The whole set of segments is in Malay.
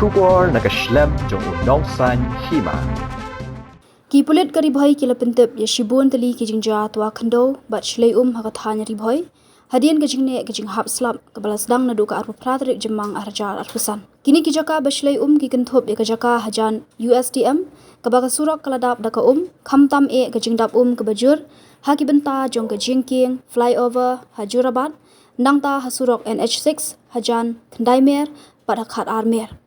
Trubor nakaslem jong unong san Hima. Ki pulit ka Bhoi Kylla pentep ya shibun tali ki jingja tua Khyndew bat shlei hakathanya Bhoi hadian ke jingne ke jing hap slap ke balas dang na duka arpu pratrik jemang arjar arpusan kini ki jaka bashlei ki kenthop ya ke jaka hajan USDM ke baga surak kaladap daka khamtam ke jingdap ke bajur haki benta jong ke Jingkieng flyover ha Jorabat nangta hasurok NH6 hajan Khyndew pat hakhat armer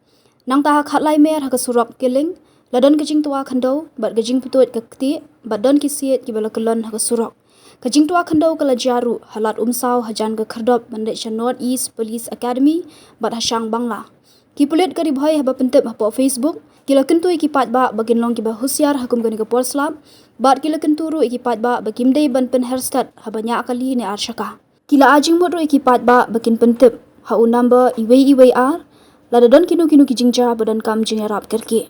nangta hakhat laimer ha surok Kylleng ladan ke jing tua Khyndew bat ke jing putut ke kti bat don ki siet ki bala kelon ha surok ke jing tua Khyndew ke lajaru halat saw hajan ke kherdop mandek North East Police Academy bat hasyang bangla ki pulit ke Bhoi ha pentep ha po Facebook kila kentui ki pat ba bagin long ki ba husiar hakum ke polslap bat kila kenturu ki pat ba bakim dei ban pen herstad ha banyak kali ne arshaka kila ajing modro ki pat ba bakin pentep ha number iwei ar ladadon kinu ki jingja badan kam jingarap kerke